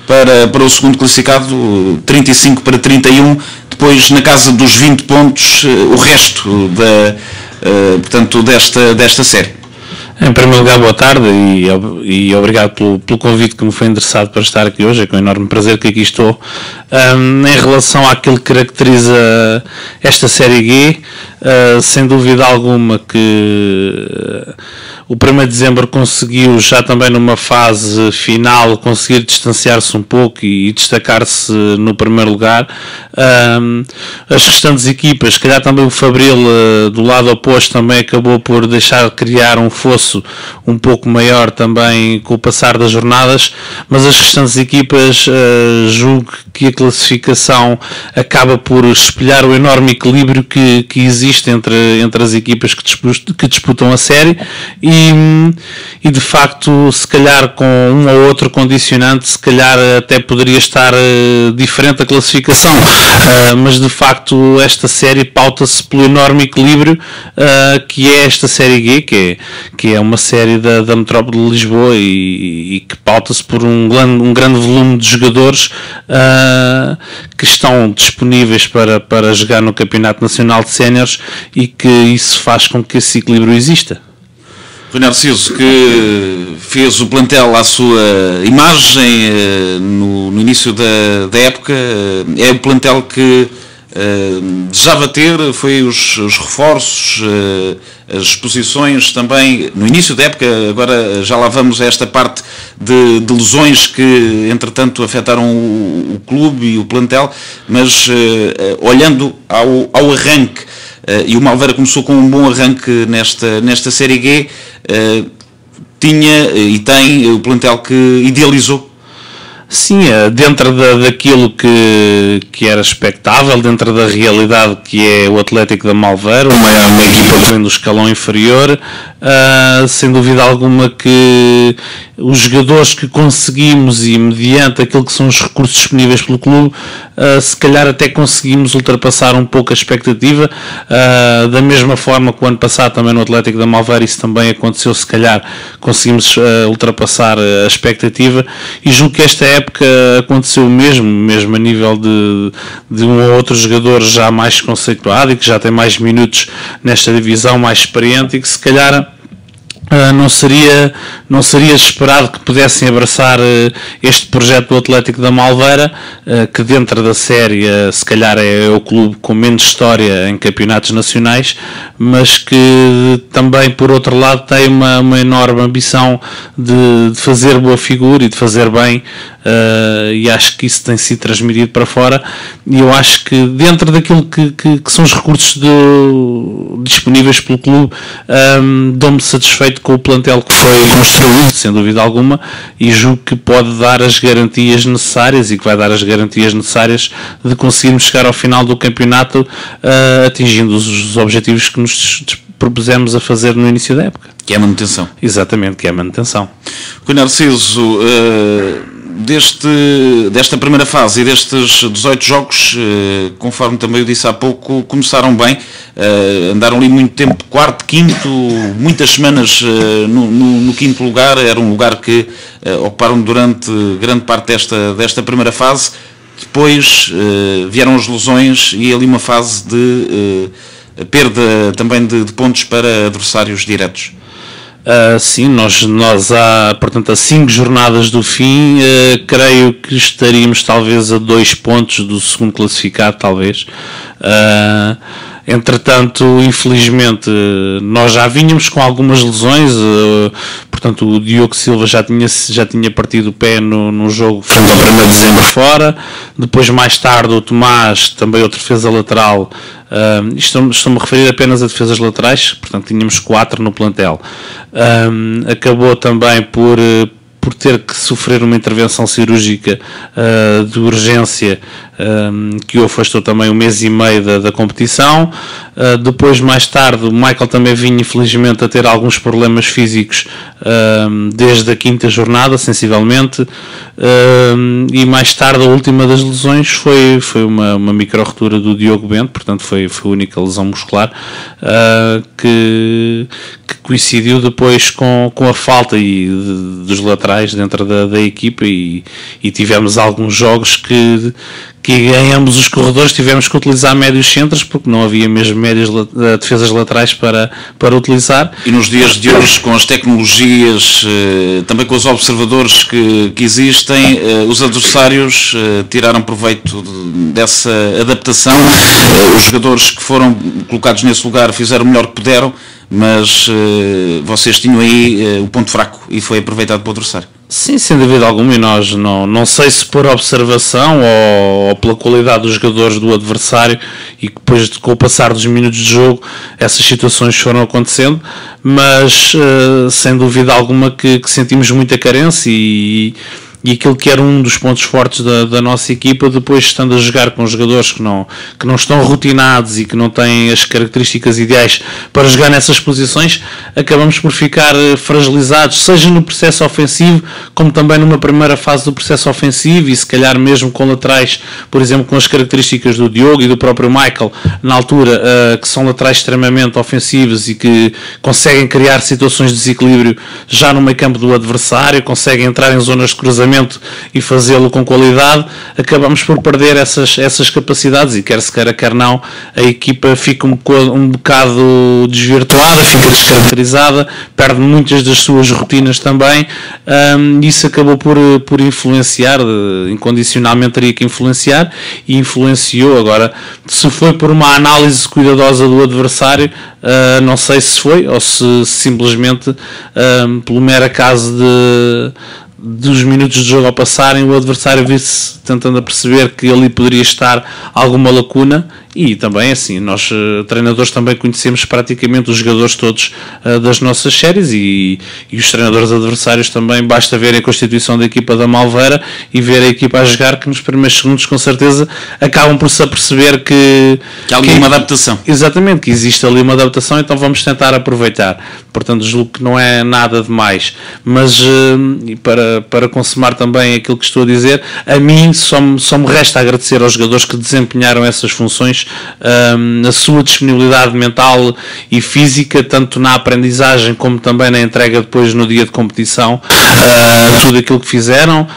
para o segundo classificado, 35 para 31, depois na casa dos 20 pontos, o resto portanto, desta série. Em primeiro lugar, boa tarde e obrigado pelo convite que me foi endereçado para estar aqui hoje. É com enorme prazer que aqui estou. Em relação àquilo que caracteriza esta Série G, sem dúvida alguma que o 1º de dezembro conseguiu, já também numa fase final, conseguir distanciar-se um pouco e destacar-se no primeiro lugar. As restantes equipas, se calhar também o Fabril, do lado oposto, também acabou por deixar criar um fosso um pouco maior também com o passar das jornadas, mas as restantes equipas, julgo que a classificação acaba por espelhar o enorme equilíbrio que existe entre as equipas que disputam a série e de facto, se calhar com um ou outro condicionante, se calhar até poderia estar diferente a classificação, mas de facto esta série pauta-se pelo enorme equilíbrio que é esta Série G, que é uma série da metrópole de Lisboa e que pauta-se por um grande volume de jogadores que estão disponíveis para jogar no Campeonato Nacional de Séniores e que isso faz com que esse equilíbrio exista. Rui Narciso, que fez o plantel à sua imagem no início da época, é o plantel que desejava ter, foi os reforços, as posições também no início da época. Agora já lá vamos a esta parte de lesões que entretanto afetaram o clube e o plantel, mas olhando ao arranque, e o Malveira começou com um bom arranque nesta Série G, tinha e tem o plantel que idealizou. Sim, dentro daquilo que era expectável, dentro da realidade que é o Atlético da Malveira, uma equipa que vem do escalão inferior, sem dúvida alguma que os jogadores que conseguimos e mediante aquilo que são os recursos disponíveis pelo clube, se calhar até conseguimos ultrapassar um pouco a expectativa, da mesma forma que o ano passado também no Atlético da Malveira isso também aconteceu, se calhar conseguimos ultrapassar a expectativa, e julgo que esta época aconteceu o mesmo a nível de um ou outro jogador já mais conceituado e que já tem mais minutos nesta divisão, mais experiente, e que se calhar não seria esperado que pudessem abraçar este projeto do Atlético da Malveira, que dentro da série se calhar é o clube com menos história em campeonatos nacionais, mas que também por outro lado tem uma enorme ambição de fazer boa figura e de fazer bem, e acho que isso tem sido transmitido para fora, e eu acho que dentro daquilo que são os recursos disponíveis pelo clube, dou-me satisfeito com o plantel que foi construído, sem dúvida alguma, e julgo que pode dar as garantias necessárias e que vai dar as garantias necessárias de conseguirmos chegar ao final do campeonato atingindo os objetivos que nos propusemos a fazer no início da época. Que é a manutenção. Exatamente, que é a manutenção. Rui Narciso, desta primeira fase e destes 18 jogos, conforme também eu disse há pouco, começaram bem, andaram ali muito tempo, quarto, quinto, muitas semanas no quinto lugar, era um lugar que ocuparam durante grande parte desta primeira fase. Depois vieram as lesões e ali uma fase de perda também de pontos para adversários diretos. Sim, nós há, portanto, a 5 jornadas do fim, creio que estaríamos talvez a 2 pontos do segundo classificado, talvez. Entretanto, infelizmente, nós já vínhamos com algumas lesões, portanto o Diogo Silva já tinha partido o pé no jogo frente ao 1º de dezembro fora, depois mais tarde o Tomás, também outra defesa lateral, estou-me a referir apenas a defesas laterais, portanto tínhamos 4 no plantel, acabou também por ter que sofrer uma intervenção cirúrgica de urgência, que o afastou também 1 mês e meio da competição. Depois, mais tarde, o Michael também vinha infelizmente a ter alguns problemas físicos desde a 5ª jornada, sensivelmente, e mais tarde a última das lesões foi uma micro-rotura do Diogo Bento, portanto foi a única lesão muscular que coincidiu depois com a falta dos laterais laterais dentro da equipa e tivemos alguns jogos que em ambos os corredores tivemos que utilizar médios centros porque não havia mesmo defesas laterais para utilizar. E nos dias de hoje, com as tecnologias, também com os observadores que existem, os adversários tiraram proveito dessa adaptação. Os jogadores que foram colocados nesse lugar fizeram o melhor que puderam, mas vocês tinham aí o ponto fraco e foi aproveitado pelo adversário. Sim, sem dúvida alguma, e nós não sei se por observação ou pela qualidade dos jogadores do adversário e que depois com o passar dos minutos de jogo essas situações foram acontecendo, mas sem dúvida alguma que sentimos muita carência e aquilo que era um dos pontos fortes da nossa equipa, depois estando a jogar com jogadores que não estão rotinados e que não têm as características ideais para jogar nessas posições, acabamos por ficar fragilizados, seja no processo ofensivo, como também numa primeira fase do processo ofensivo e se calhar mesmo com laterais, por exemplo, com as características do Diogo e do próprio Michael, na altura, que são laterais extremamente ofensivos e que conseguem criar situações de desequilíbrio já no meio campo do adversário, conseguem entrar em zonas de cruzamento e fazê-lo com qualidade, acabamos por perder essas capacidades e quer se queira, quer não, a equipa fica um bocado desvirtuada, fica descaracterizada, perde muitas das suas rotinas também. Isso acabou por influenciar, incondicionalmente teria que influenciar e influenciou. Agora, se foi por uma análise cuidadosa do adversário, não sei se foi ou se simplesmente pelo mero acaso dos minutos de jogo ao passarem, o adversário viu-se tentando a perceber que ali poderia estar alguma lacuna. E também assim, nós treinadores também conhecemos praticamente os jogadores todos das nossas séries e os treinadores adversários também, basta ver a constituição da equipa da Malveira e ver a equipa a jogar, que nos primeiros segundos com certeza acabam por se aperceber que há alguma adaptação. Exatamente, que existe ali uma adaptação, então vamos tentar aproveitar. Portanto, julgo que não é nada demais, mas para consumar também aquilo que estou a dizer, a mim só me resta agradecer aos jogadores que desempenharam essas funções, a sua disponibilidade mental e física, tanto na aprendizagem como também na entrega depois no dia de competição, tudo aquilo que fizeram,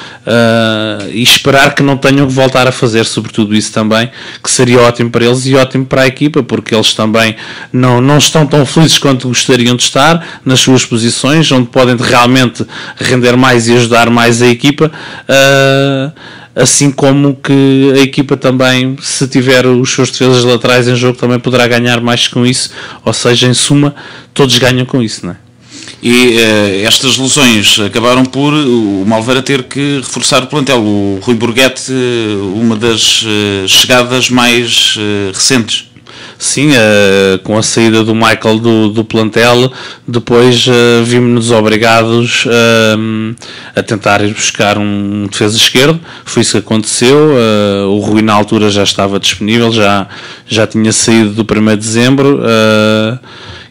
e esperar que não tenham que voltar a fazer, sobretudo isso também, que seria ótimo para eles e ótimo para a equipa, porque eles também não estão tão felizes quanto gostariam de estar nas suas posições, onde podem realmente render mais e ajudar mais a equipa, assim como que a equipa também, se tiver os seus defesas laterais em jogo, também poderá ganhar mais com isso, ou seja, em suma, todos ganham com isso, não é? E estas lesões acabaram por o Malveira ter que reforçar o plantel. O Rui Borghetti, uma das chegadas mais recentes. Sim, com a saída do Michael do plantel, depois vimos-nos obrigados a tentar ir buscar um defesa esquerdo. Foi isso que aconteceu. O Rui na altura já estava disponível, já tinha saído do 1º de dezembro,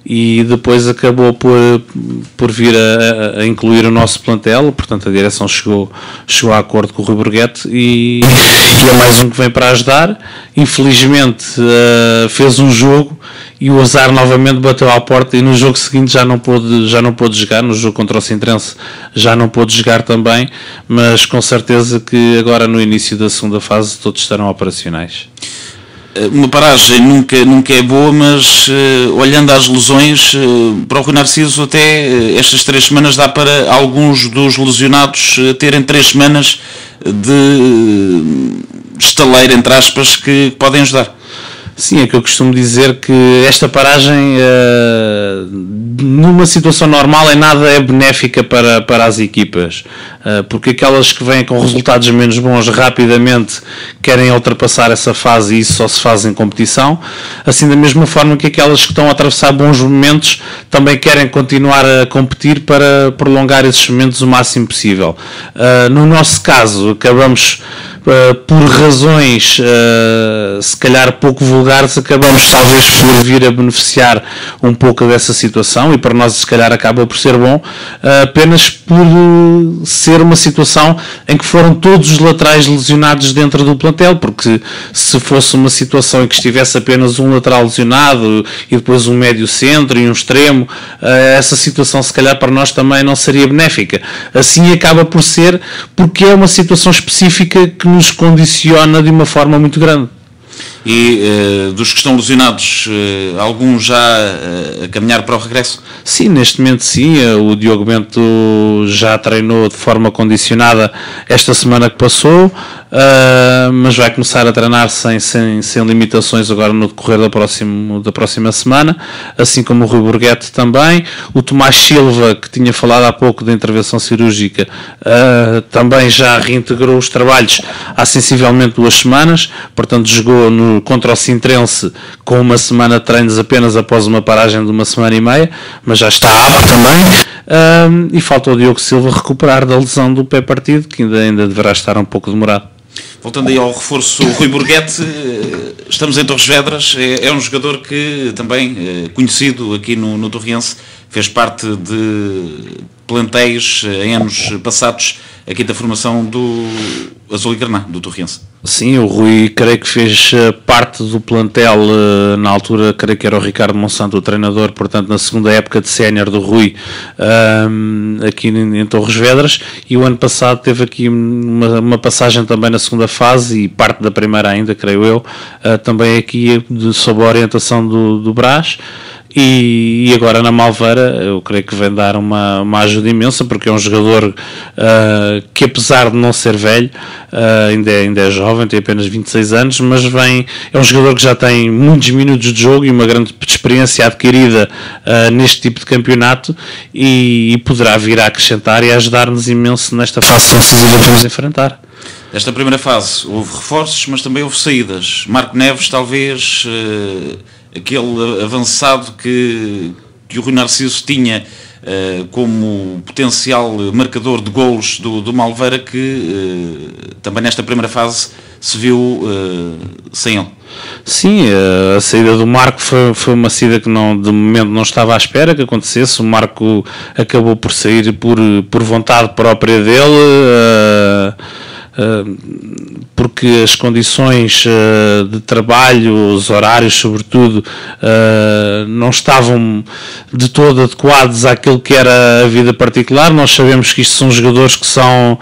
e depois acabou por vir a incluir o nosso plantel. Portanto, a direção chegou a acordo com o Rui Borghetti e é mais um que vem para ajudar. Infelizmente fez um jogo e o azar novamente bateu à porta e no jogo seguinte já não pôde jogar. No jogo contra o Sintrense já não pôde jogar também, mas com certeza que agora no início da segunda fase todos estarão operacionais. Uma paragem nunca é boa, mas olhando às lesões, para o Rui Narciso até estas 3 semanas dá para alguns dos lesionados terem 3 semanas de estaleiro, entre aspas, que podem ajudar. Sim, é que eu costumo dizer que esta paragem, numa situação normal, em nada é benéfica para as equipas, porque aquelas que vêm com resultados menos bons rapidamente querem ultrapassar essa fase e isso só se faz em competição, assim da mesma forma que aquelas que estão a atravessar bons momentos também querem continuar a competir para prolongar esses momentos o máximo possível. No nosso caso, acabamos por razões se calhar pouco vulgares, acabamos talvez por vir a beneficiar um pouco dessa situação, e para nós se calhar acaba por ser bom, apenas por ser uma situação em que foram todos os laterais lesionados dentro do plantel, porque se fosse uma situação em que estivesse apenas um lateral lesionado e depois um médio centro e um extremo, essa situação se calhar para nós também não seria benéfica. Assim acaba por ser, porque é uma situação específica que nos condiciona de uma forma muito grande. E dos que estão lesionados, alguns já a caminhar para o regresso? Sim, neste momento sim. O Diogo Bento já treinou de forma condicionada esta semana que passou, mas vai começar a treinar sem limitações agora no decorrer da próxima semana, assim como o Rui Borghetti também. O Tomás Silva, que tinha falado há pouco da intervenção cirúrgica, também já reintegrou os trabalhos há sensivelmente 2 semanas, portanto jogou contra o Sintrense com uma semana de treinos apenas após uma paragem de 1 semana e meia, mas já está apto também. E falta o Diogo Silva recuperar da lesão do pé partido, que ainda deverá estar um pouco demorado. Voltando aí ao reforço, o Rui Borghetti, estamos em Torres Vedras, é um jogador que também, conhecido aqui no Torriense, fez parte de plantéis em anos passados aqui da formação do Azul e Graná, do Torriense. Sim, o Rui creio que fez parte do plantel, na altura creio que era o Ricardo Monsanto o treinador, portanto na segunda época de sénior do Rui aqui em Torres Vedras, e o ano passado teve aqui uma passagem também na segunda fase e parte da primeira ainda, creio eu, também aqui sob a orientação do Brás. E agora na Malveira eu creio que vem dar uma ajuda imensa, porque é um jogador que, apesar de não ser velho, ainda é jovem, tem apenas 26 anos, mas é um jogador que já tem muitos minutos de jogo e uma grande experiência adquirida neste tipo de campeonato, e poderá vir a acrescentar e a ajudar-nos imenso nesta fase tão decisiva que vamos enfrentar. Nesta primeira fase houve reforços, mas também houve saídas. Marco Neves, talvez aquele avançado que o Rui Narciso tinha como potencial marcador de golos do Malveira, que também nesta primeira fase se viu sem ele. Sim, a saída do Marco foi uma saída que de momento não estava à espera que acontecesse. O Marco acabou por sair por vontade própria dele, porque as condições de trabalho, os horários sobretudo, não estavam de todo adequados àquilo que era a vida particular. Nós sabemos que isto são jogadores que são,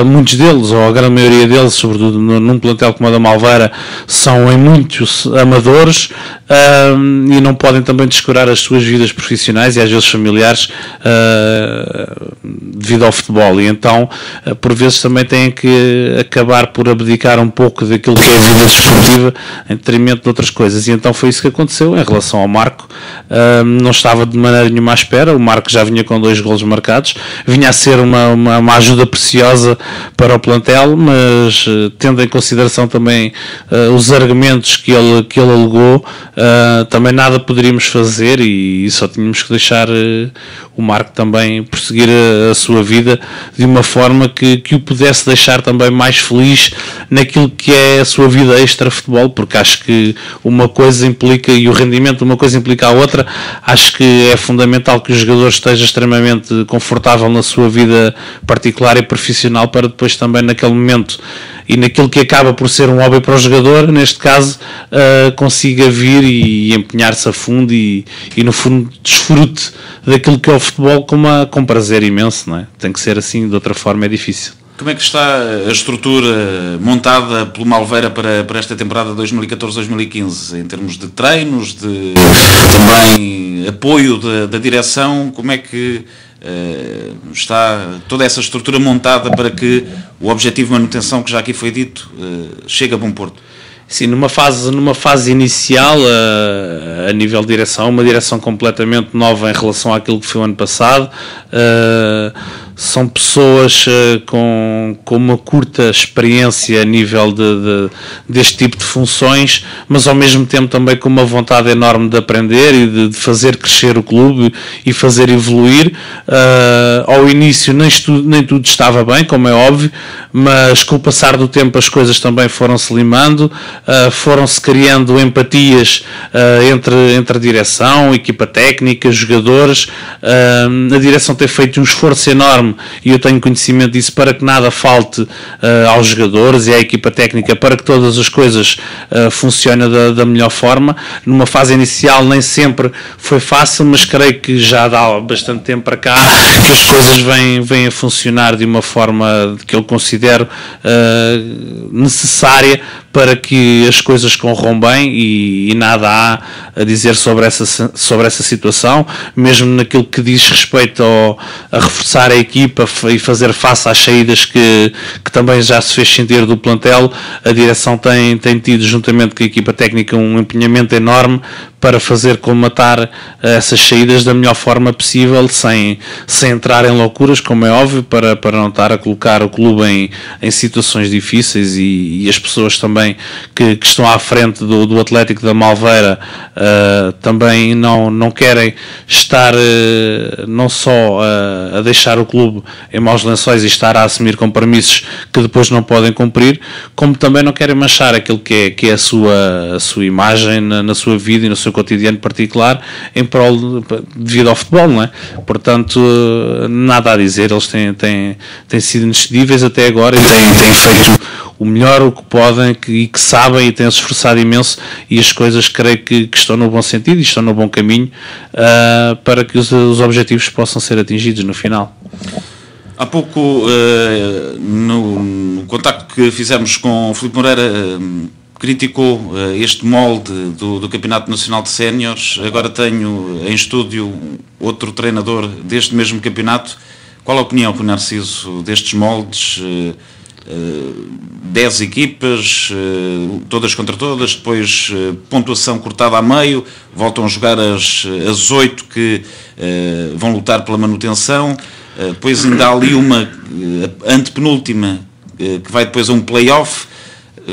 muitos deles, ou a grande maioria deles, sobretudo num plantel como a da Malveira, são em muitos amadores, e não podem também descurar as suas vidas profissionais e às vezes familiares devido ao futebol, e então por vezes também têm que acabar por abdicar um pouco daquilo que é a vida desportiva em detrimento de outras coisas, e então foi isso que aconteceu. Em relação ao Marco, não estava de maneira nenhuma à espera. O Marco já vinha com 2 golos marcados, vinha a ser uma ajuda preciosa para o plantel, mas tendo em consideração também os argumentos que ele alegou, também nada poderíamos fazer, e só tínhamos que deixar o Marco também prosseguir a sua vida de uma forma que o pudesse deixar também mais feliz naquilo que é a sua vida extra-futebol, porque acho que uma coisa implica, e o rendimento de uma coisa implica a outra. Acho que é fundamental que o jogador esteja extremamente confortável na sua vida particular e profissional, para depois também naquele momento e naquilo que acaba por ser um hobby para o jogador, neste caso, consiga vir e empenhar-se a fundo e no fundo desfrute daquilo que é o futebol com prazer imenso, não é? Tem que ser assim, de outra forma é difícil. Como é que está a estrutura montada pelo Malveira para esta temporada 2014-2015, em termos de treinos, de também apoio da direção? Como é que está toda essa estrutura montada para que o objetivo de manutenção, que já aqui foi dito, chegue a bom porto? Sim, numa fase inicial, a nível de direção, uma direção completamente nova em relação àquilo que foi o ano passado. são pessoas com uma curta experiência a nível deste tipo de funções, mas ao mesmo tempo também com uma vontade enorme de aprender e de fazer crescer o clube e fazer evoluir. Ao início nem tudo estava bem, como é óbvio, mas com o passar do tempo as coisas também foram-se limando, foram-se criando empatias entre a direção, equipa técnica, jogadores. A direção tem feito um esforço enorme e eu tenho conhecimento disso para que nada falte aos jogadores e à equipa técnica para que todas as coisas funcionem da melhor forma. Numa fase inicial nem sempre foi fácil, mas creio que já dá bastante tempo para cá que as coisas vêm a funcionar de uma forma que eu considero necessária para que as coisas corram bem e nada há a dizer sobre essa situação, mesmo naquilo que diz respeito a reforçar a equipa e fazer face às saídas que também já se fez sentir do plantel. A direção tem tido, juntamente com a equipa técnica, um empenhamento enorme para fazer colmatar essas saídas da melhor forma possível, sem entrar em loucuras, como é óbvio, para não estar a colocar o clube em situações difíceis e as pessoas também que estão à frente do Atlético da Malveira também não querem estar não só a deixar o clube em maus lençóis e estar a assumir compromissos que depois não podem cumprir, como também não querem manchar aquilo que é a sua imagem na sua vida e no seu cotidiano particular em prol devido ao futebol, não é? Portanto, nada a dizer, eles têm sido inexcedíveis até agora e têm feito o melhor, o que podem e que sabem, e têm-se esforçado imenso, e as coisas creio que estão no bom sentido e estão no bom caminho para que os objetivos possam ser atingidos no final. Há pouco, no contacto que fizemos com o Filipe Moreira, criticou este molde do Campeonato Nacional de Séniores. Agora tenho em estúdio outro treinador deste mesmo campeonato. Qual a opinião, Rui Narciso, destes moldes? 10 equipas, todas contra todas, depois pontuação cortada a meio, voltam a jogar as 8 que vão lutar pela manutenção, depois ainda há ali uma antepenúltima que vai depois a um play-off.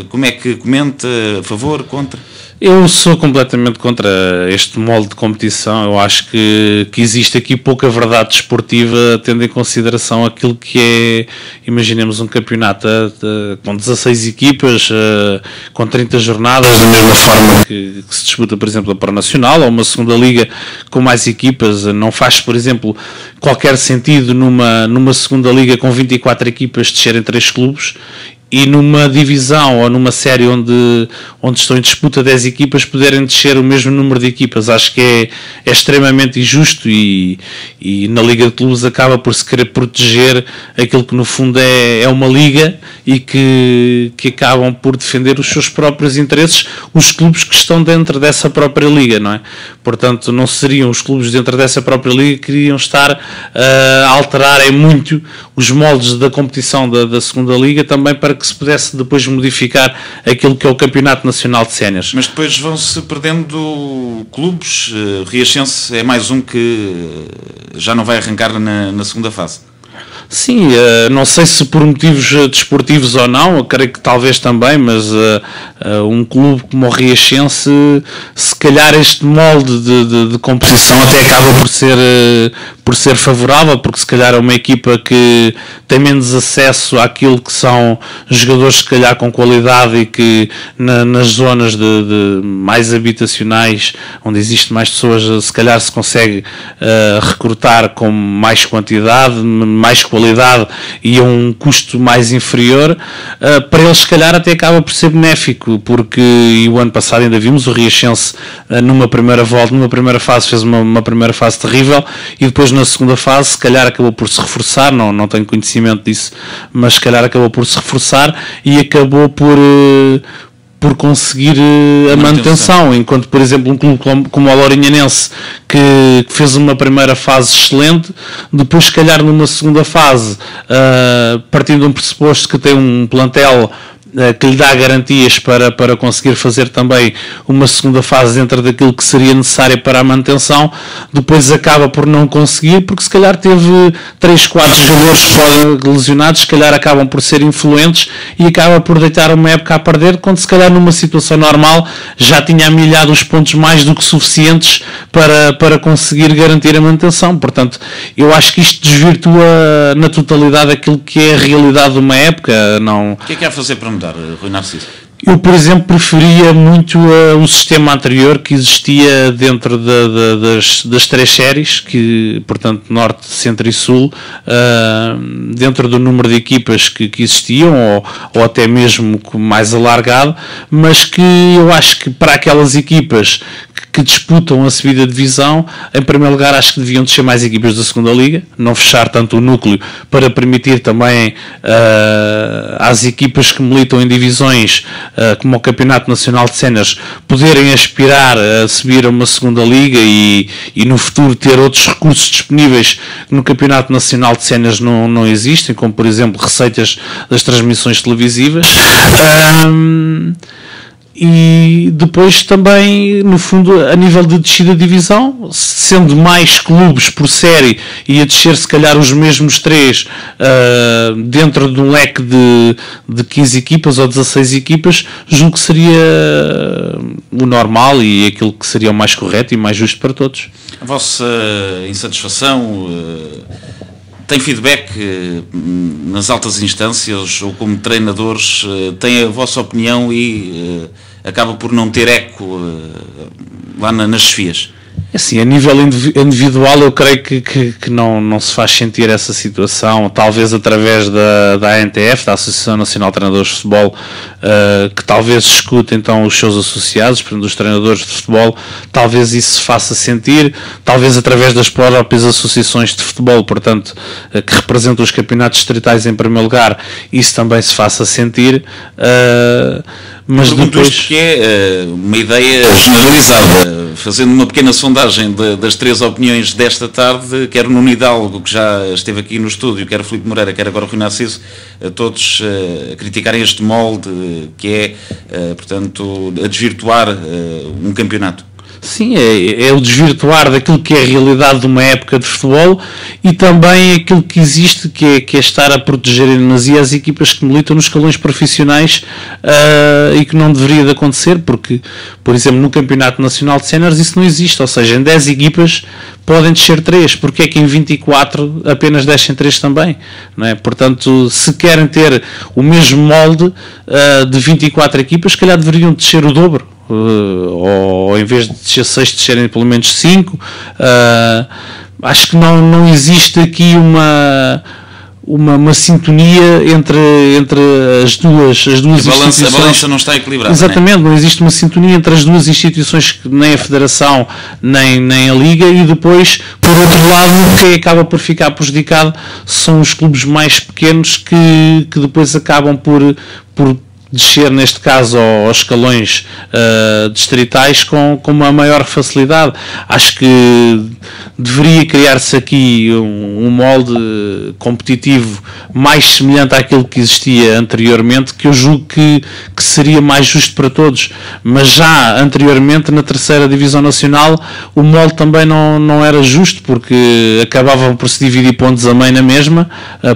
Como é que comenta? A favor? Contra? Eu sou completamente contra este molde de competição. Eu acho que existe aqui pouca verdade desportiva, tendo em consideração aquilo que é, imaginemos um campeonato com 16 equipas, com 30 jornadas, da mesma forma que se disputa, por exemplo, a Pro-Nacional, ou uma segunda liga com mais equipas. Não faz, por exemplo, qualquer sentido numa segunda liga com 24 equipas descerem 3 clubes, e numa divisão ou numa série onde estão em disputa 10 equipas poderem descer o mesmo número de equipas. Acho que é extremamente injusto e na Liga de Clubes acaba por se querer proteger aquilo que no fundo é uma liga e que acabam por defender os seus próprios interesses, os clubes que estão dentro dessa própria liga, não é? Portanto, não seriam os clubes dentro dessa própria liga que iriam estar a alterarem muito os moldes da competição da segunda liga, também para que se pudesse depois modificar aquilo que é o Campeonato Nacional de Séniores. Mas depois vão-se perdendo clubes. Riachense é mais um que já não vai arrancar na segunda fase. Sim, não sei se por motivos desportivos ou não, eu creio que talvez também, mas um clube como o Riachense, se calhar este molde de composição até acaba por ser favorável, porque se calhar é uma equipa que tem menos acesso àquilo que são jogadores se calhar com qualidade e que nas zonas de mais habitacionais, onde existe mais pessoas, se calhar se consegue recrutar com mais quantidade, mais qualidade e a um custo mais inferior. Para eles se calhar até acaba por ser benéfico, porque o ano passado ainda vimos o Riachense numa primeira fase fez uma primeira fase terrível e depois na segunda fase se calhar acabou por se reforçar, não tenho conhecimento disso, mas se calhar acabou por se reforçar e acabou por conseguir a manutenção, enquanto, por exemplo, um clube como o Lourinhanense, que fez uma primeira fase excelente, depois, se calhar, numa segunda fase, partindo de um pressuposto que tem um plantel que lhe dá garantias para conseguir fazer também uma segunda fase dentro daquilo que seria necessário para a manutenção, depois acaba por não conseguir, porque se calhar teve 3, 4 jogadores lesionados, se calhar acabam por ser influentes e acaba por deitar uma época a perder, quando se calhar numa situação normal já tinha amilhado os pontos mais do que suficientes para conseguir garantir a manutenção. Portanto, eu acho que isto desvirtua na totalidade aquilo que é a realidade de uma época. Não... O que é que há a fazer para mudar, Rui Narciso? Eu, por exemplo, preferia muito o sistema anterior que existia dentro das 3 séries, que, portanto, Norte, Centro e Sul, dentro do número de equipas que existiam, ou até mesmo mais alargado, mas que eu acho que para aquelas equipas que disputam a subida de divisão, em primeiro lugar acho que deviam descer mais equipas da segunda liga, não fechar tanto o núcleo, para permitir também às equipas que militam em divisões como o Campeonato Nacional de Séniores poderem aspirar a subir a uma segunda liga e no futuro ter outros recursos disponíveis que no Campeonato Nacional de Séniores não existem, como por exemplo receitas das transmissões televisivas. E depois também, no fundo, a nível de descida de divisão, sendo mais clubes por série e a descer se calhar os mesmos 3 dentro de um leque de 15 equipas ou 16 equipas, julgo que seria o normal e aquilo que seria o mais correto e mais justo para todos. A vossa insatisfação tem feedback nas altas instâncias ou como treinadores? Tem a vossa opinião e acaba por não ter eco lá nas chefias? Assim, a nível individual eu creio que não se faz sentir essa situação, talvez através da ANTF, da Associação Nacional de Treinadores de Futebol, que talvez escute então os seus associados, portanto os treinadores de futebol, talvez isso se faça sentir, talvez através das próprias associações de futebol, portanto, que representam os campeonatos distritais em primeiro lugar, isso também se faça sentir. Mas depois... isto que é uma ideia generalizada, fazendo uma pequena sondagem das 3 opiniões desta tarde, quer Nuno Hidalgo, que já esteve aqui no estúdio, quer Filipe Moreira, quer agora o Rui Narciso, todos a criticarem este molde que é, portanto, a desvirtuar um campeonato. Sim, é o desvirtuar daquilo que é a realidade de uma época de futebol e também aquilo que existe, que é estar a proteger em demasia as equipas que militam nos escalões profissionais e que não deveria de acontecer, porque, por exemplo, no Campeonato Nacional de Séniores isso não existe, ou seja, em 10 equipas podem descer 3, porque é que em 24 apenas descem 3 também, não é? Portanto, se querem ter o mesmo molde de 24 equipas, se calhar deveriam descer o dobro. Ou em vez de descer 6, descerem pelo menos 5. Acho que não existe aqui uma sintonia entre as duas instituições. A balança não está equilibrada. Exatamente, não existe uma sintonia entre as duas instituições, nem a Federação nem a Liga, e depois, por outro lado, quem acaba por ficar prejudicado são os clubes mais pequenos que depois acabam por descer, neste caso, aos escalões distritais com uma maior facilidade. Acho que deveria criar-se aqui um molde competitivo mais semelhante àquilo que existia anteriormente, que eu julgo que seria mais justo para todos. Mas já anteriormente, na terceira Divisão Nacional, o molde também não era justo, porque acabavam por se dividir pontos a meio na mesma.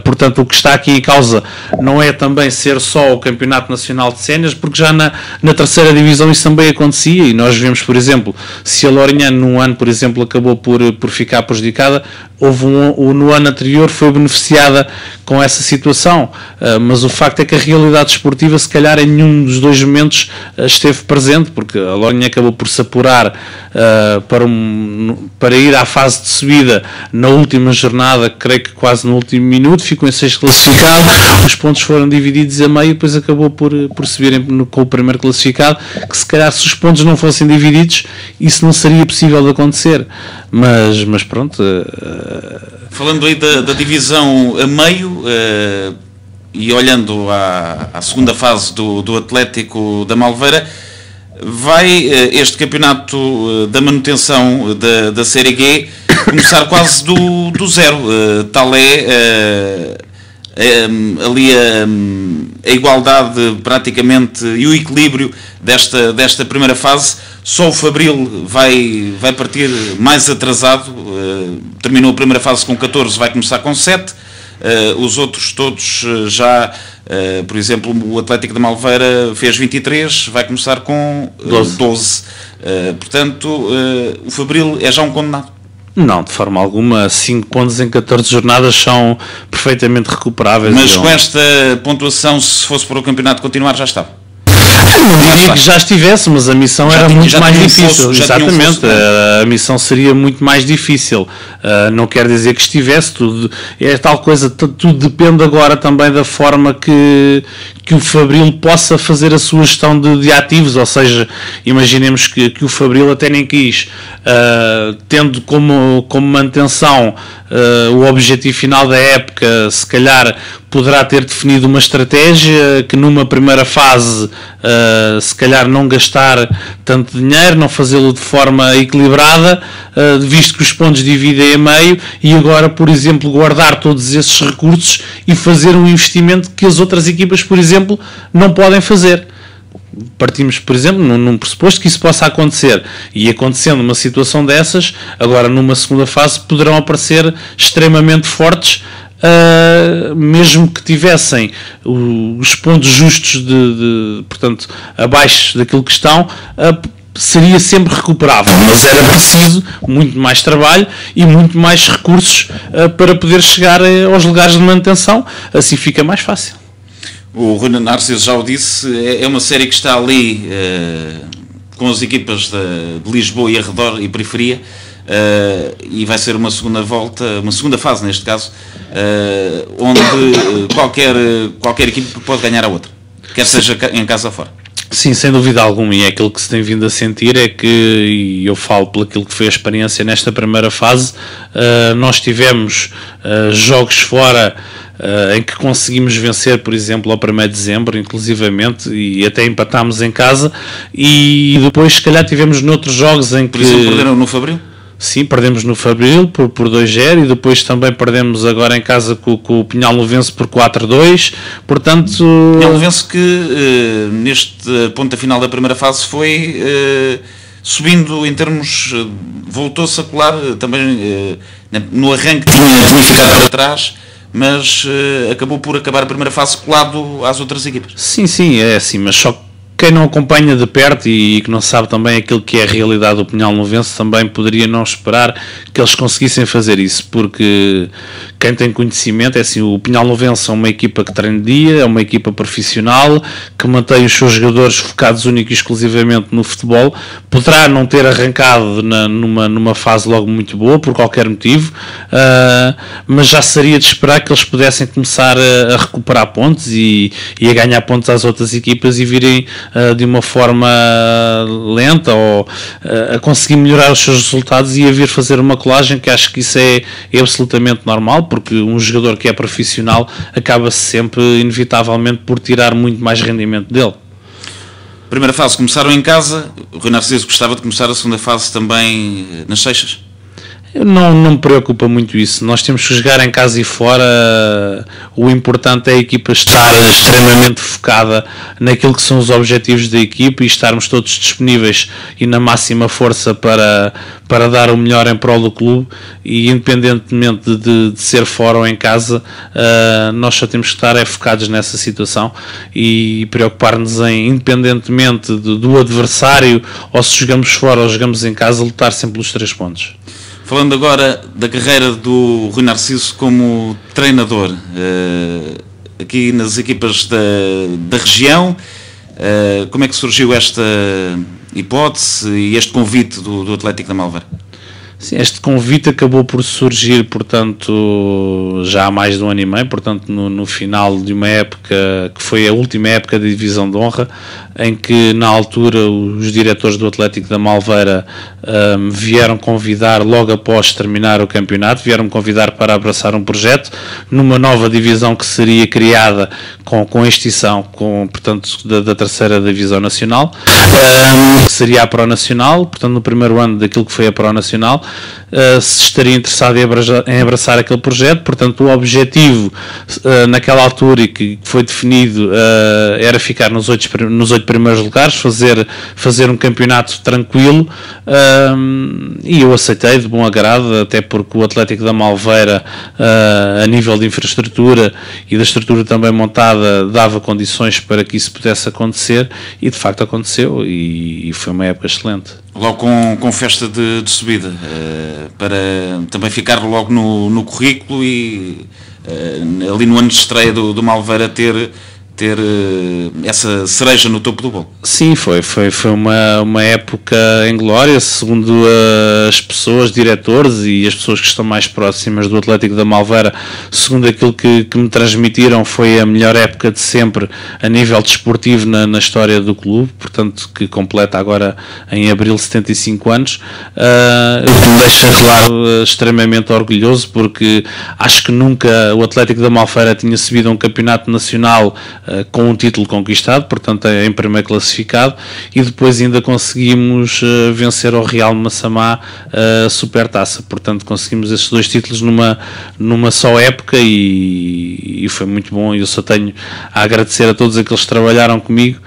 Portanto, o que está aqui em causa não é também ser só o Campeonato Nacional de Séniores, porque já na terceira divisão isso também acontecia, e nós vemos, por exemplo, se a Lourinhã num ano, por exemplo, acabou por ficar prejudicada, no ano anterior foi beneficiada com essa situação, mas o facto é que a realidade esportiva, se calhar em nenhum dos dois momentos esteve presente, porque a Lourinhã acabou por se apurar para ir à fase de subida na última jornada, creio que quase no último minuto, ficou em 6 classificado, os pontos foram divididos a meio e depois acabou por subirem com o primeiro classificado, que se calhar se os pontos não fossem divididos isso não seria possível de acontecer, mas pronto. Falando aí da divisão a meio e olhando à segunda fase do Atlético da Malveira, vai este campeonato da manutenção da Série G começar quase do zero. Tal é ali a igualdade praticamente e o equilíbrio desta primeira fase. Só o Fabril vai partir mais atrasado, terminou a primeira fase com 14, vai começar com 7, os outros todos já, por exemplo, o Atlético da Malveira fez 23, vai começar com 12. Portanto, o Fabril é já um condenado. Não, de forma alguma. 5 pontos em 14 jornadas são perfeitamente recuperáveis. Mas com esta pontuação, se fosse para o campeonato continuar, já estava. Não diria que já estivesse, mas a missão era muito mais difícil. Exatamente, a missão seria muito mais difícil. Não quer dizer que estivesse, tudo é tal coisa, tudo depende agora também da forma que o Fabril possa fazer a sua gestão de ativos, ou seja, imaginemos que o Fabril até nem quis, tendo como manutenção o objetivo final da época, se calhar poderá ter definido uma estratégia que numa primeira fase se calhar não gastar tanto dinheiro, não fazê-lo de forma equilibrada, visto que os pontos dividem a meio, e agora, por exemplo, guardar todos esses recursos e fazer um investimento que as outras equipas, por exemplo, não podem fazer. Partimos, por exemplo, num pressuposto que isso possa acontecer, e acontecendo uma situação dessas, agora numa segunda fase poderão aparecer extremamente fortes, mesmo que tivessem os pontos justos portanto, abaixo daquilo que estão, seria sempre recuperável, mas era preciso muito mais trabalho e muito mais recursos para poder chegar aos lugares de manutenção. Assim fica mais fácil. O Rui Narciso já o disse, é uma série que está ali com as equipas de Lisboa e arredor e periferia, e vai ser uma segunda volta, uma segunda fase neste caso, onde qualquer equipa pode ganhar a outra, quer seja em casa ou fora. Sim, sem dúvida alguma, e é aquilo que se tem vindo a sentir é que, e eu falo pelo aquilo que foi a experiência nesta primeira fase, nós tivemos jogos fora em que conseguimos vencer, por exemplo, ao 1º de dezembro, inclusivamente, e até empatámos em casa, e depois se calhar tivemos noutros jogos em que... Por exemplo, perderam no Fabril? Sim, perdemos no Fabril por 2-0 e depois também perdemos agora em casa com o Pinhal-Novense por 4-2, portanto... Pinhal-Novense que neste ponto final da primeira fase foi subindo em termos... voltou-se a colar também no arranque tinha ficado para trás, mas acabou por acabar a primeira fase colado às outras equipas. Sim, é assim, mas só quem não acompanha de perto e que não sabe também aquilo que é a realidade do Pinhal-Novense também poderia não esperar que eles conseguissem fazer isso, porque quem tem conhecimento é assim, o Pinhal-Novense é uma equipa que treina de dia, é uma equipa profissional, que mantém os seus jogadores focados único e exclusivamente no futebol, poderá não ter arrancado numa fase logo muito boa, por qualquer motivo, mas já seria de esperar que eles pudessem começar a recuperar pontos e a ganhar pontos às outras equipas e virem de uma forma lenta ou a conseguir melhorar os seus resultados e a vir fazer uma colagem, que acho que isso é absolutamente normal, porque um jogador que é profissional acaba-se sempre, inevitavelmente, por tirar muito mais rendimento dele. Primeira fase começaram em casa, o Rui Narciso gostava de começar a segunda fase também nas Seixas? Não me preocupa muito isso. Nós temos que jogar em casa e fora. O importante é a equipa estar extremamente focada naquilo que são os objetivos da equipa e estarmos todos disponíveis e na máxima força para dar o melhor em prol do clube, e independentemente de ser fora ou em casa, nós só temos que estar focados nessa situação e preocupar-nos em, independentemente do adversário, ou se jogamos fora ou jogamos em casa, lutar sempre pelos 3 pontos. Falando agora da carreira do Rui Narciso como treinador, aqui nas equipas da região, como é que surgiu esta hipótese e este convite do Atlético da Malveira? Sim, este convite acabou por surgir, portanto, já há mais de 1 ano e meio, portanto, no final de uma época que foi a última época da Divisão de Honra, em que na altura os diretores do Atlético da Malveira vieram convidar, logo após terminar o campeonato, vieram convidar para abraçar um projeto numa nova divisão que seria criada com extinção, portanto, da 3ª Divisão Nacional, que seria a Pro Nacional, portanto, no primeiro ano daquilo que foi a Pro Nacional, se estaria interessado em abraçar aquele projeto. Portanto, o objetivo naquela altura e que foi definido era ficar nos 8 primeiros lugares, fazer um campeonato tranquilo, e eu aceitei de bom agrado, até porque o Atlético da Malveira, a nível de infraestrutura e da estrutura também montada, dava condições para que isso pudesse acontecer, e de facto aconteceu, e foi uma época excelente. Logo com festa de subida, para também ficar logo no currículo e ali no ano de estreia do Malveira ter essa cereja no topo do bolo. Sim, foi uma época em glória, segundo as pessoas, diretores e as pessoas que estão mais próximas do Atlético da Malveira, segundo aquilo que me transmitiram, foi a melhor época de sempre a nível desportivo na história do clube, portanto, que completa agora em abril 75 anos, o que me deixa, claro, extremamente orgulhoso, porque acho que nunca o Atlético da Malveira tinha subido a um campeonato nacional com um título conquistado, portanto em primeiro classificado, e depois ainda conseguimos vencer ao Real Massamá a Supertaça, portanto conseguimos esses 2 títulos numa só época, e foi muito bom, e eu só tenho a agradecer a todos aqueles que trabalharam comigo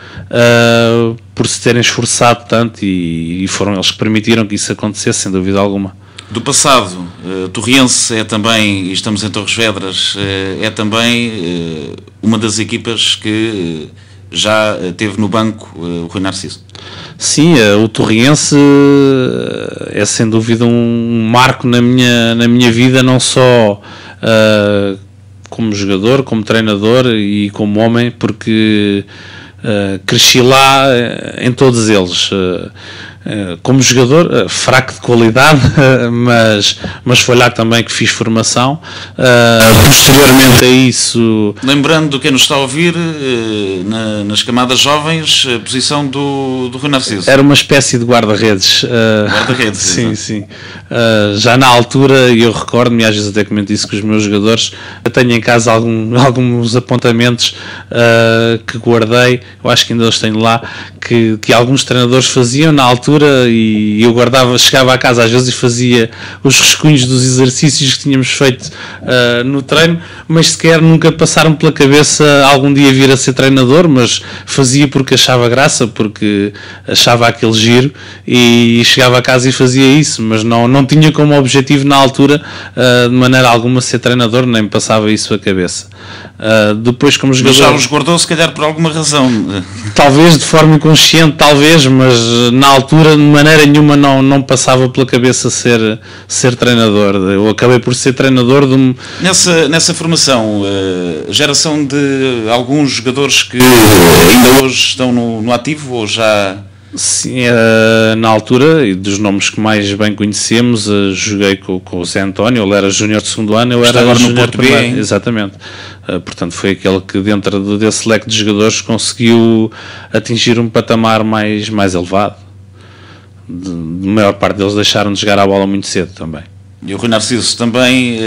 por se terem esforçado tanto, e foram eles que permitiram que isso acontecesse, sem dúvida alguma. Do passado, Torriense é também, e estamos em Torres Vedras, é também uma das equipas que já teve no banco o Rui Narciso. Sim, o Torriense é sem dúvida um marco na minha vida, não só como jogador, como treinador e como homem, porque cresci lá em todos eles. Como jogador, fraco de qualidade, mas foi lá também que fiz formação. Posteriormente a isso... Lembrando do que nos está a ouvir, nas camadas jovens, a posição do Rui Narciso. Era uma espécie de guarda-redes. Guarda-redes, sim. Já na altura, eu recordo-me, às vezes até comento isso com os meus jogadores, eu tenho em casa alguns apontamentos que guardei, eu acho que ainda os tenho lá, que alguns treinadores faziam na altura, e eu chegava a casa às vezes e fazia os rascunhos dos exercícios que tínhamos feito no treino, mas sequer nunca passaram pela cabeça algum dia vir a ser treinador, mas fazia porque achava graça, porque achava aquele giro, e chegava a casa e fazia isso, mas não tinha como objetivo na altura de maneira alguma ser treinador, nem me passava isso à cabeça. Depois, como jogador, mas já os guardou se calhar por alguma razão, talvez de forma inconsciente, talvez, mas na altura de maneira nenhuma não passava pela cabeça ser treinador. Eu acabei por ser treinador de nessa formação, geração de alguns jogadores que ainda hoje estão no ativo, ou já... Sim, na altura, e dos nomes que mais bem conhecemos, joguei com o Zé António. Ele era júnior de 2º ano, eu era agora no júnior Porto B, primeiro. Exatamente. Portanto, foi aquele que dentro desse leque de jogadores conseguiu atingir um patamar mais elevado. A maior parte deles deixaram de jogar a bola muito cedo também. E o Rui Narciso também...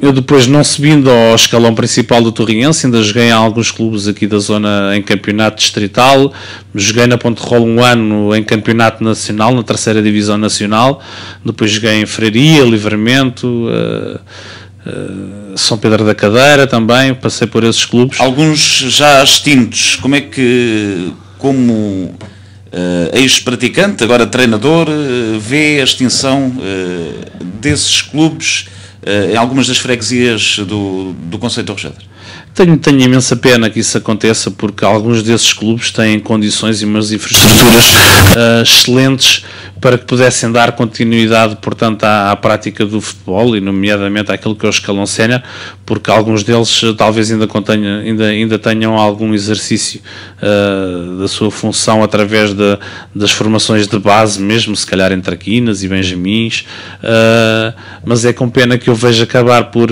Eu depois, não subindo ao escalão principal do Torriense, ainda joguei em alguns clubes aqui da zona em campeonato distrital, joguei na Ponte Rolo um ano em campeonato nacional, na 3ª divisão nacional, depois joguei em Freiraria, Livramento, São Pedro da Cadeira também, passei por esses clubes. Alguns já extintos, como ex-praticante, agora treinador, vê a extinção desses clubes em algumas das freguesias do concelho de Torres Vedras? Tenho imensa pena que isso aconteça, porque alguns desses clubes têm condições e umas infraestruturas excelentes para que pudessem dar continuidade, portanto, à prática do futebol, e nomeadamente àquilo que é o escalão sénior, porque alguns deles talvez ainda tenham algum exercício da sua função através das formações de base mesmo, se calhar entre traquinas e benjamins, mas é com pena que eu vejo acabar por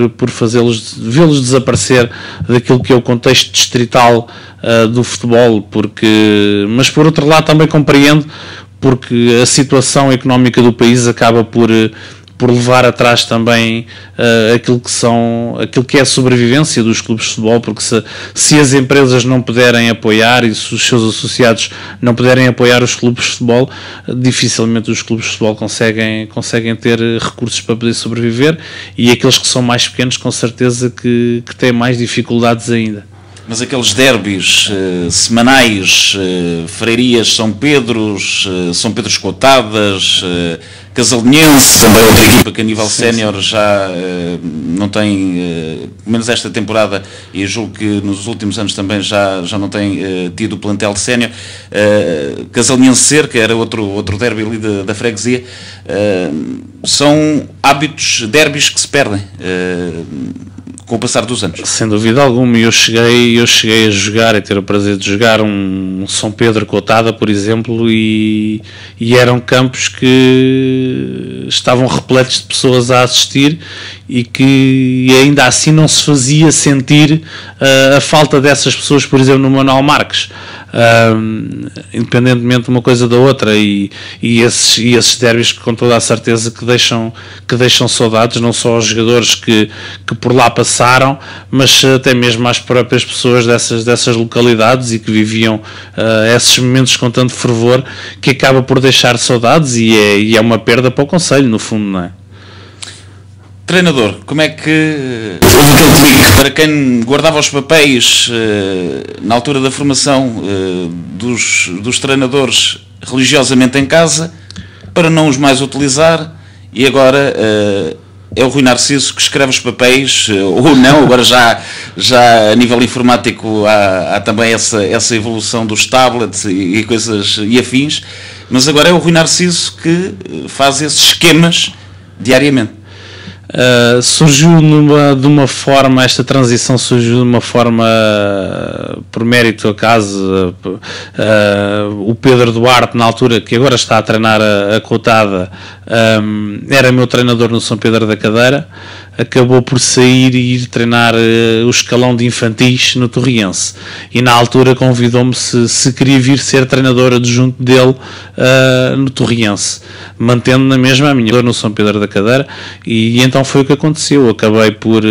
vê-los desaparecer daquilo que é o contexto distrital do futebol, mas por outro lado também compreendo, porque a situação económica do país acaba por por levar atrás também aquilo que é a sobrevivência dos clubes de futebol, porque se as empresas não puderem apoiar e se os seus associados não puderem apoiar os clubes de futebol, dificilmente os clubes de futebol conseguem ter recursos para poder sobreviver, e aqueles que são mais pequenos com certeza que têm mais dificuldades ainda. Mas aqueles derbys semanais, Freirias, São Pedros Cotadas, Casalinhense, também outra equipa que a nível sénior já não tem, pelo menos esta temporada, e julgo que nos últimos anos também já não tem tido o plantel de sénior, Casalinhense Cerca, era outro derby ali da freguesia, são hábitos, derbys que se perdem com o passar dos anos. Sem dúvida alguma, eu cheguei a jogar, a ter o prazer de jogar um São Pedro Cotada, por exemplo, e eram campos que estavam repletos de pessoas a assistir e que ainda assim não se fazia sentir a falta dessas pessoas, por exemplo, no Manuel Marques. Independentemente de uma coisa da outra, e esses derbys com toda a certeza que deixam saudades, não só aos jogadores que por lá passaram, mas até mesmo às próprias pessoas dessas localidades e que viviam esses momentos com tanto fervor, que acaba por deixar saudades, e é uma perda para o concelho, no fundo, não é? Treinador, como é que houve aquele clique para quem guardava os papéis na altura da formação dos treinadores religiosamente em casa, para não os mais utilizar, e agora é o Rui Narciso que escreve os papéis, ou não, agora já a nível informático há também essa evolução dos tablets e coisas e afins, mas agora é o Rui Narciso que faz esses esquemas diariamente. Surgiu de uma forma, esta transição surgiu de uma forma, por mérito acaso, o Pedro Duarte, na altura, que agora está a treinar a Cotada, era meu treinador no São Pedro da Cadeira, acabou por sair e ir treinar o escalão de infantis no Torriense, e na altura convidou-me se queria vir ser treinador adjunto dele no Torriense, mantendo na mesma a minha no São Pedro da Cadeira, e então foi o que aconteceu. Acabei por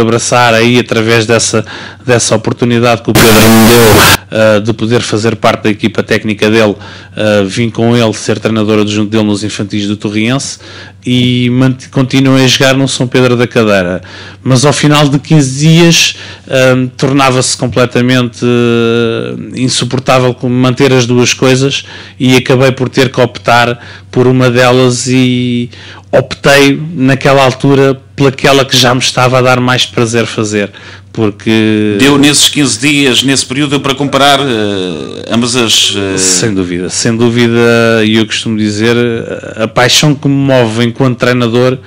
abraçar aí, através dessa oportunidade que o Pedro me deu, de poder fazer parte da equipa técnica dele, vim com ele ser treinador adjunto dele nos infantis do Torriense, e continuei a jogar no São Pedro da Cadeira, mas ao final de 15 dias tornava-se completamente insuportável manter as duas coisas, e acabei por ter que optar por uma delas, e optei naquela altura pelaquela que já me estava a dar mais prazer fazer, porque... Deu nesses 15 dias, nesse período, deu para comparar ambas as... Sem dúvida, e eu costumo dizer, a paixão que me move enquanto treinador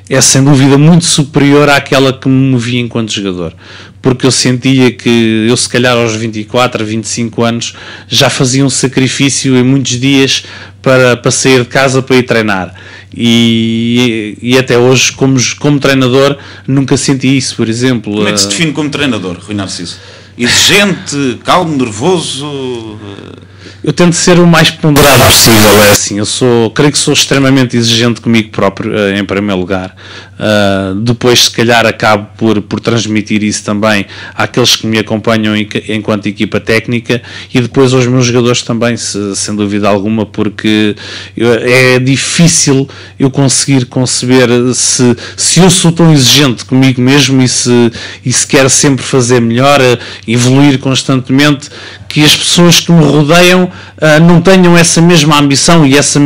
é sem dúvida muito superior àquela que me movia enquanto jogador, porque eu sentia que eu, se calhar aos 24, 25 anos, já fazia um sacrifício em muitos dias para sair de casa para ir treinar, e até hoje, como treinador, nunca senti isso, por exemplo. Como é que se define como treinador, Rui Narciso? Exigente, calmo, nervoso? Eu tento ser o mais ponderado possível, é assim, creio que sou extremamente exigente comigo próprio, em primeiro lugar. Depois, se calhar, acabo por transmitir isso também àqueles que me acompanham enquanto equipa técnica, e depois aos meus jogadores também, sem dúvida alguma, porque é difícil eu conseguir conceber se eu sou tão exigente comigo mesmo e se quero sempre fazer melhor, evoluir constantemente, que as pessoas que me rodeiam não tenham essa mesma ambição e essa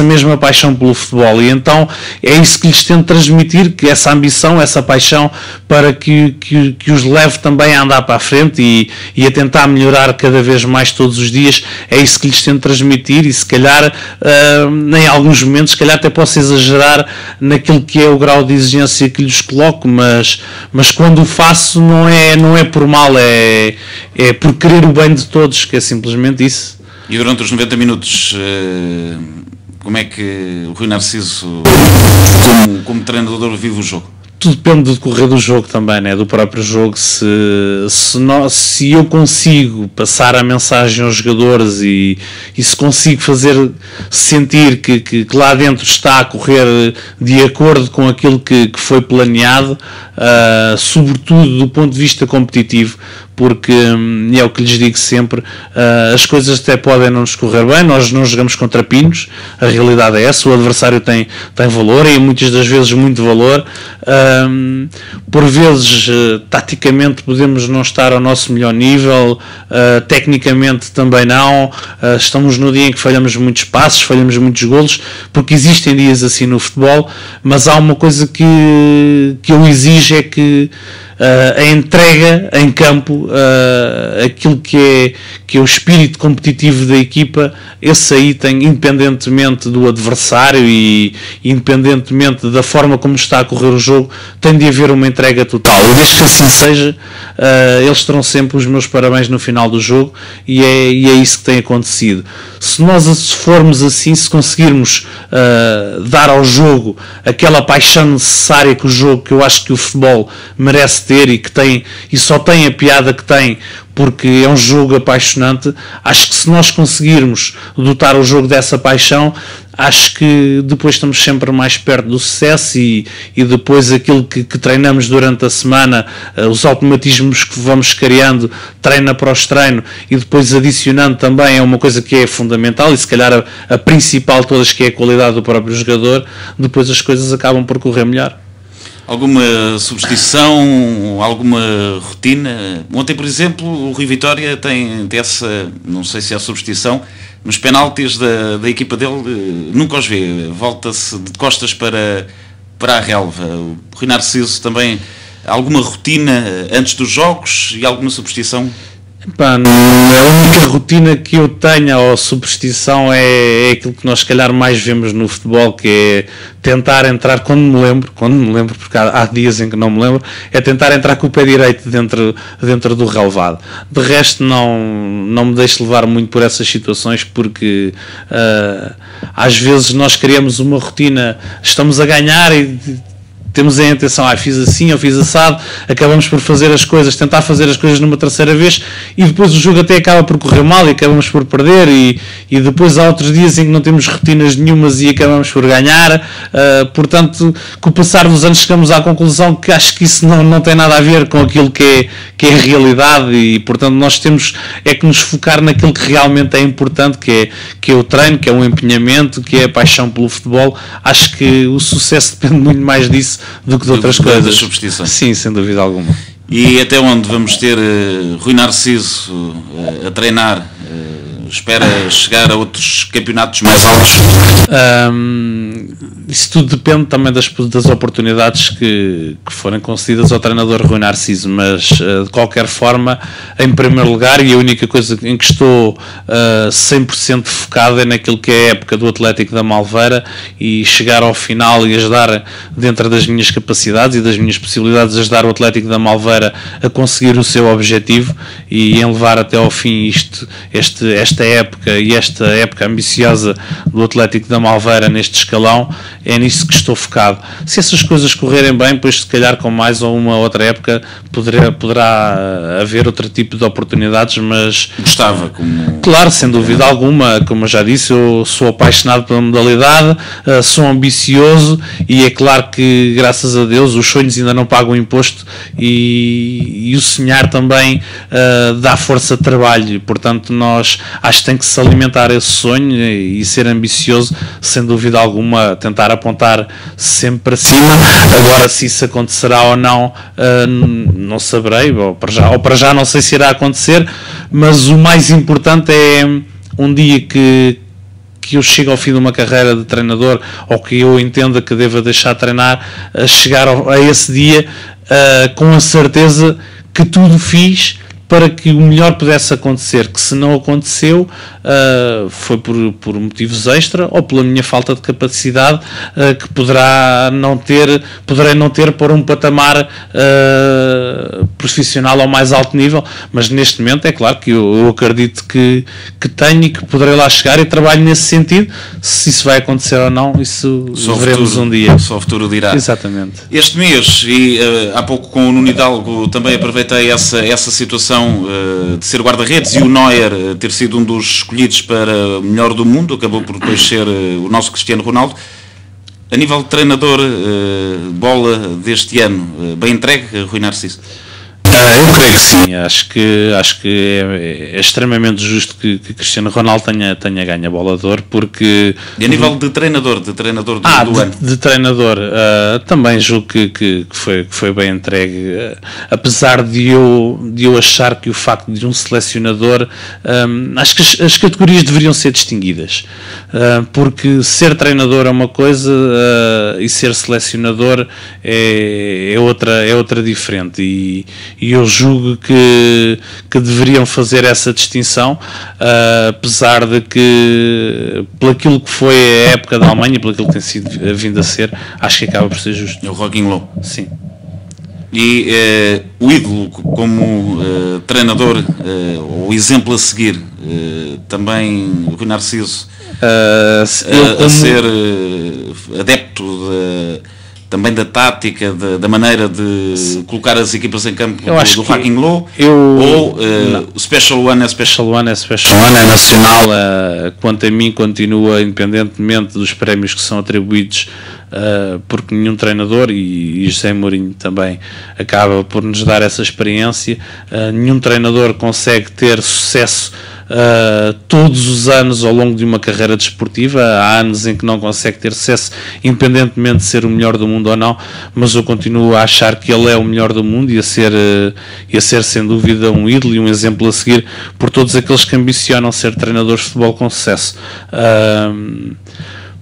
mesma paixão pelo futebol, e então é isso que lhes tento transmitir, que essa ambição, essa paixão, para que os leve também a andar para a frente e a tentar melhorar cada vez mais todos os dias. É isso que lhes tento transmitir, e se calhar em alguns momentos, se calhar até posso exagerar naquilo que é o grau de exigência que lhes coloco, mas quando o faço não é por mal, é por querer o bem de todos, que é simplesmente isso. E durante os 90 minutos, como é que o Rui Narciso, como treinador, vive o jogo? tudo depende do decorrer do jogo também, né? Do próprio jogo. Se eu consigo passar a mensagem aos jogadores e se consigo fazer sentir que lá dentro está a correr de acordo com aquilo que foi planeado, sobretudo do ponto de vista competitivo, porque é o que lhes digo sempre, as coisas até podem não nos correr bem, nós não jogamos contra pinos, a realidade é essa, o adversário tem valor e muitas das vezes muito valor, por vezes taticamente podemos não estar ao nosso melhor nível, tecnicamente também não, estamos no dia em que falhamos muitos passos, falhamos muitos golos, porque existem dias assim no futebol, mas há uma coisa que eu exijo, é que a entrega em campo, aquilo que é o espírito competitivo da equipa, esse aí tem, independentemente do adversário e independentemente da forma como está a correr o jogo, tem de haver uma entrega total. E desde que assim seja, eles terão sempre os meus parabéns no final do jogo, e é isso que tem acontecido. Se nós formos assim, se conseguirmos dar ao jogo aquela paixão necessária que eu acho que o futebol merece ter e só tem a piada que tem, porque é um jogo apaixonante, acho que se nós conseguirmos dotar o jogo dessa paixão, acho que depois estamos sempre mais perto do sucesso e depois aquilo que treinamos durante a semana, os automatismos que vamos criando, treino após treino, e depois adicionando também, é uma coisa que é fundamental e se calhar a principal de todas, que é a qualidade do próprio jogador, depois as coisas acabam por correr melhor. Alguma substituição, alguma rotina? Ontem, por exemplo, o Rui Vitória tem essa, não sei se é a substituição, nos penaltis da equipa dele, nunca os vê, volta-se de costas para a relva. O Rui Narciso também, alguma rotina antes dos jogos e alguma substituição? A única rotina que eu tenho ou superstição é aquilo que nós se calhar mais vemos no futebol, que é tentar entrar quando me lembro, porque há dias em que não me lembro, é tentar entrar com o pé direito dentro do relvado. De resto não me deixo levar muito por essas situações, porque às vezes nós criamos uma rotina, estamos a ganhar e temos a intenção, fiz assim, eu fiz assado, acabamos por tentar fazer as coisas numa terceira vez, e depois o jogo até acaba por correr mal e acabamos por perder, e depois há outros dias em que não temos rotinas nenhumas e acabamos por ganhar. Portanto, com o passar dos anos chegamos à conclusão que acho que isso não tem nada a ver com aquilo que é a realidade, e portanto nós temos que nos focar naquilo que realmente é importante, que é o treino, que é o empenhamento, que é a paixão pelo futebol. Acho que o sucesso depende muito mais disso do que de outras coisas. Das substituições. Sim, sem dúvida alguma. E até onde vamos ter Rui Narciso a treinar? Espera chegar a outros campeonatos mais altos? Isso tudo depende também das oportunidades que forem concedidas ao treinador Rui Narciso, mas de qualquer forma, em primeiro lugar, e a única coisa em que estou 100% focado é naquilo que é a época do Atlético da Malveira, e chegar ao final e ajudar, dentro das minhas capacidades e das minhas possibilidades, ajudar o Atlético da Malveira a conseguir o seu objetivo e em levar até ao fim esta época, e esta época ambiciosa do Atlético da Malveira neste escalão. É nisso que estou focado. Se essas coisas correrem bem, depois se calhar com mais ou uma outra época poderá haver outro tipo de oportunidades, mas gostava, claro, sem dúvida alguma, como eu já disse, eu sou apaixonado pela modalidade, sou ambicioso, e é claro que, graças a Deus, os sonhos ainda não pagam imposto, e o sonhar também dá força de trabalho. Portanto, nós acho que tem que se alimentar esse sonho e ser ambicioso, sem dúvida alguma, tentar apontar sempre para cima. Agora, se isso acontecerá ou não, não saberei, ou para já não sei se irá acontecer, mas o mais importante é um dia que eu chego ao fim de uma carreira de treinador, ou que eu entenda que deva deixar de treinar, chegar a esse dia com a certeza que tudo fiz para que o melhor pudesse acontecer, que se não aconteceu, foi por motivos extra ou pela minha falta de capacidade, que poderei não ter por um patamar profissional ao mais alto nível, mas neste momento é claro que eu acredito que tenho e que poderei lá chegar, e trabalho nesse sentido. Se isso vai acontecer ou não, isso só veremos um dia. Só o futuro dirá. Exatamente. Este mês, e há pouco com o Nuno Hidalgo também aproveitei essa situação de ser guarda-redes, e o Neuer ter sido um dos escolhidos para o melhor do mundo, acabou por depois ser o nosso Cristiano Ronaldo. A nível de treinador, bola deste ano, bem entregue, Rui Narciso? Eu creio que sim, acho que é extremamente justo que Cristiano Ronaldo tenha ganho a bola de ouro, porque... E a nível de treinador do ano? De treinador, também julgo que foi bem entregue, apesar de eu achar que o facto de um selecionador, acho que as categorias deveriam ser distinguidas, porque ser treinador é uma coisa, e ser selecionador é outra diferente, e eu julgo que deveriam fazer essa distinção, apesar de que, pelo aquilo que foi a época da Alemanha, pelo aquilo que tem sido vindo a ser, acho que acaba por ser justo. É o Joachim Löw. Sim. E o ídolo como treinador, o exemplo a seguir, também o Rui Narciso, a ser adepto também da tática, da maneira de colocar as equipas em campo do Joachim Löw, ou o Special One é Special One é nacional, quanto a mim continua, independentemente dos prémios que são atribuídos, porque nenhum treinador, e José Mourinho também acaba por nos dar essa experiência, nenhum treinador consegue ter sucesso todos os anos ao longo de uma carreira desportiva. Há anos em que não consegue ter sucesso, independentemente de ser o melhor do mundo ou não, mas eu continuo a achar que ele é o melhor do mundo, e a ser sem dúvida um ídolo e um exemplo a seguir por todos aqueles que ambicionam ser treinadores de futebol com sucesso,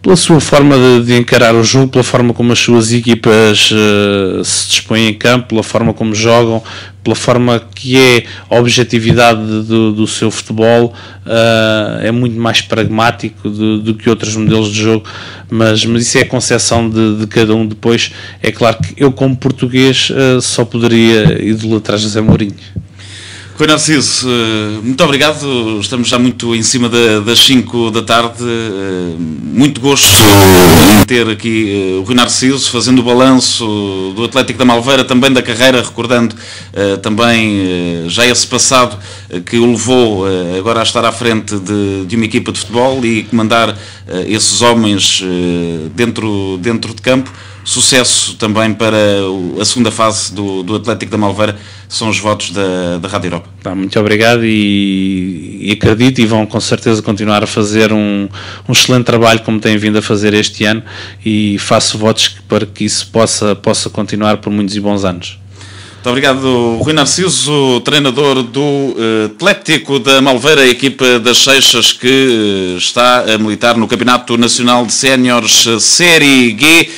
pela sua forma de encarar o jogo, pela forma como as suas equipas se dispõem em campo, pela forma como jogam, pela forma que é a objetividade do seu futebol. É muito mais pragmático do que outros modelos de jogo, mas isso é a concepção de cada um. Depois é claro que eu, como português, só poderia idolatrar José Mourinho. Rui Narciso, muito obrigado. Estamos já muito em cima das 5 da tarde. Muito gosto em ter aqui o Rui Narciso fazendo o balanço do Atlético da Malveira, também da carreira, recordando também já esse passado que o levou agora a estar à frente de uma equipa de futebol e comandar esses homens dentro de campo. Sucesso também para a segunda fase do Atlético da Malveira. São os votos da Rádio Europa. Muito obrigado, e acredito, e vão com certeza continuar a fazer um excelente trabalho como têm vindo a fazer este ano, e faço votos para que isso possa continuar por muitos e bons anos. Muito obrigado, Rui Narciso, treinador do Atlético da Malveira, a equipa das Seixas que está a militar no Campeonato Nacional de Séniores Série G.